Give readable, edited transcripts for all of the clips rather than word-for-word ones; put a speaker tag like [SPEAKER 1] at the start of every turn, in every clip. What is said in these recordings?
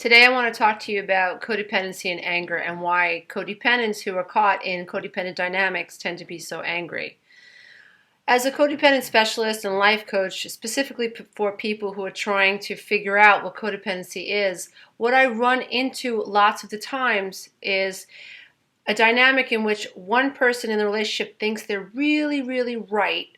[SPEAKER 1] Today I want to talk to you about codependency and anger and why codependents who are caught in codependent dynamics tend to be so angry. As a codependent specialist and life coach, specifically for people who are trying to figure out what codependency is, what I run into lots of the times is a dynamic in which one person in the relationship thinks they're really, really right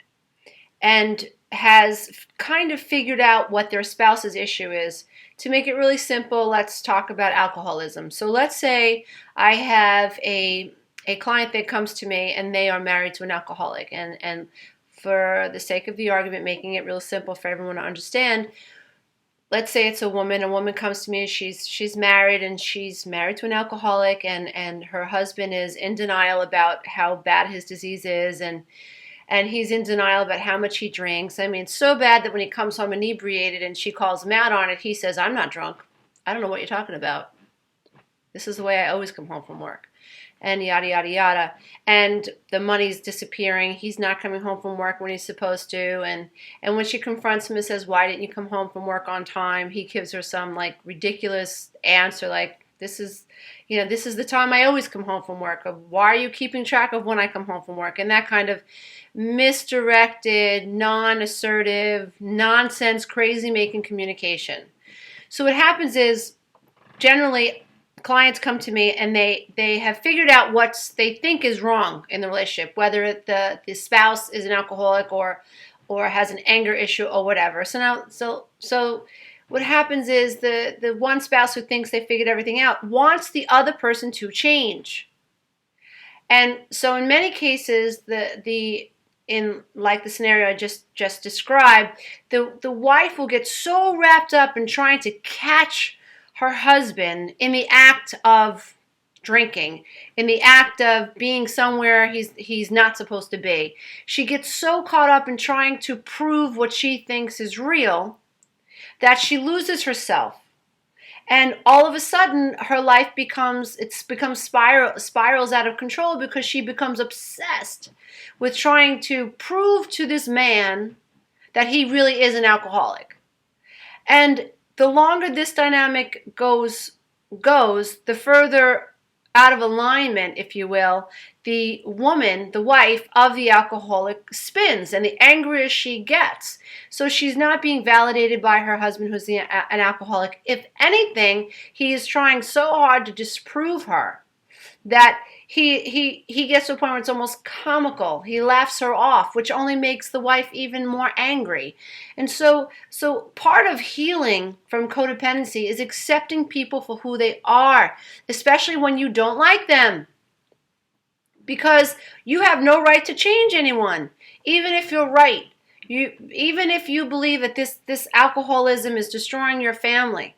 [SPEAKER 1] and has kind of figured out what their spouse's issue is. To make it really simple, let's talk about alcoholism. So let's say I have a client that comes to me and they are married to an alcoholic. And for the sake of the argument, making it real simple for everyone to understand, let's say it's a woman. A woman comes to me, she's married and she's married to an alcoholic, and her husband is in denial about how bad his disease is, and he's in denial about how much he drinks. I mean, so bad that when he comes home inebriated and she calls him out on it, he says, "I'm not drunk. I don't know what you're talking about. This is the way I always come home from work." And yada, yada, yada. And the money's disappearing. He's not coming home from work when he's supposed to. And when she confronts him and says, "Why didn't you come home from work on time?" he gives her some like ridiculous answer like, this is the time I always come home from work. Why are you keeping track of when I come home from work? And that kind of misdirected, non-assertive, nonsense, crazy-making communication. So what happens is, generally, clients come to me and they have figured out what they think is wrong in the relationship, whether the spouse is an alcoholic or has an anger issue or whatever. So what happens is the one spouse who thinks they figured everything out wants the other person to change. And so in many cases, in like the scenario I just described, the wife will get so wrapped up in trying to catch her husband in the act of drinking, in the act of being somewhere he's not supposed to be. She gets so caught up in trying to prove what she thinks is real that she loses herself. And all of a sudden, her life becomes spirals out of control because she becomes obsessed with trying to prove to this man that he really is an alcoholic. And the longer this dynamic goes, the further out of alignment, if you will, the woman, the wife of the alcoholic spins, and the angrier she gets. So she's not being validated by her husband, who's an alcoholic. If anything, he is trying so hard to disprove her that he gets to a point where it's almost comical. He laughs her off, which only makes the wife even more angry. And so part of healing from codependency is accepting people for who they are, especially when you don't like them. Because you have no right to change anyone, even if you're right. Even if you believe that this alcoholism is destroying your family.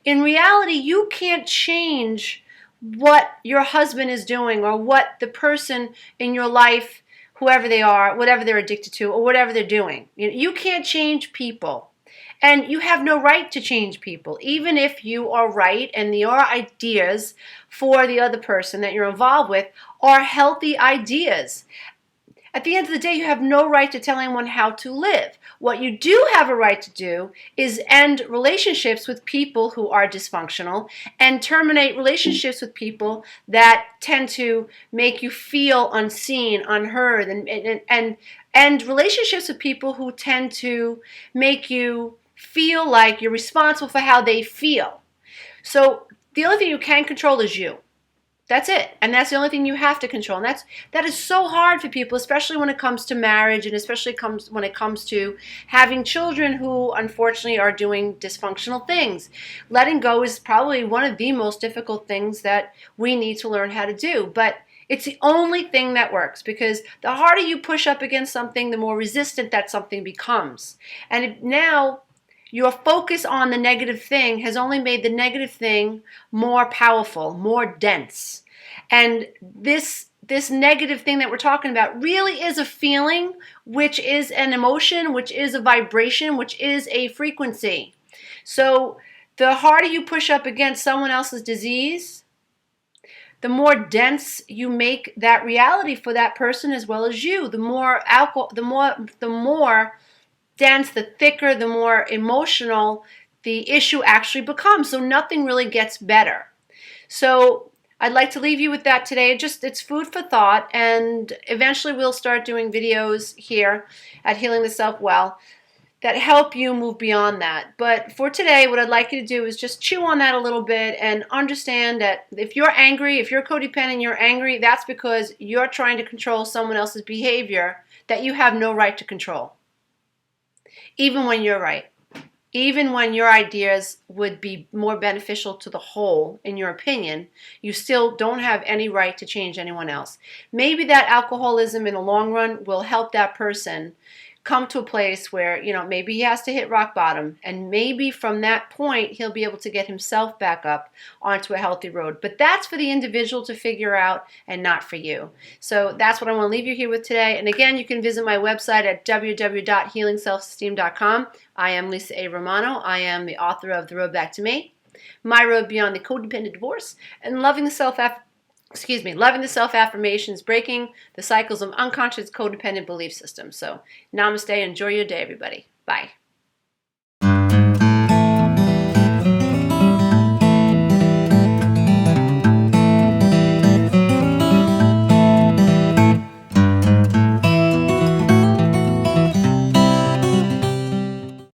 [SPEAKER 1] In reality, you can't change what your husband is doing or what the person in your life, whoever they are, whatever they're addicted to, or whatever they're doing. You can't change people. And you have no right to change people, even if you are right and your ideas for the other person that you're involved with are healthy ideas. At the end of the day, you have no right to tell anyone how to live. What you do have a right to do is end relationships with people who are dysfunctional and terminate relationships with people that tend to make you feel unseen, unheard, and end relationships with people who tend to make you feel like you're responsible for how they feel. So the only thing you can control is you. That's it. And that's the only thing you have to control. And that is so hard for people, especially when it comes to marriage, and especially when it comes to having children who unfortunately are doing dysfunctional things. Letting go is probably one of the most difficult things that we need to learn how to do. But it's the only thing that works, because the harder you push up against something, the more resistant that something becomes. And now your focus on the negative thing has only made the negative thing more powerful, more dense. And this negative thing that we're talking about really is a feeling, which is an emotion, which is a vibration, which is a frequency. So the harder you push up against someone else's disease, the more dense you make that reality for that person as well as you. The more dense, the thicker, the more emotional the issue actually becomes. So nothing really gets better. So I'd like to leave you with that today. It's food for thought, and eventually we'll start doing videos here at Healing the Self Well that help you move beyond that. But for today, what I'd like you to do is just chew on that a little bit and understand that if you're angry, if you're codependent, you're angry, that's because you're trying to control someone else's behavior that you have no right to control. Even when you're right. Even when your ideas would be more beneficial to the whole, in your opinion, you still don't have any right to change anyone else. Maybe that alcoholism in the long run will help that person come to a place where, maybe he has to hit rock bottom, and maybe from that point he'll be able to get himself back up onto a healthy road. But that's for the individual to figure out and not for you. So that's what I want to leave you here with today. And again, you can visit my website at www.healingselfesteem.com. I am Lisa A. Romano. I am the author of The Road Back to Me, My Road Beyond the Codependent Divorce, and Loving the Self-Affirmations, Breaking the Cycles of Unconscious Codependent Belief Systems. So namaste. Enjoy your day, everybody. Bye.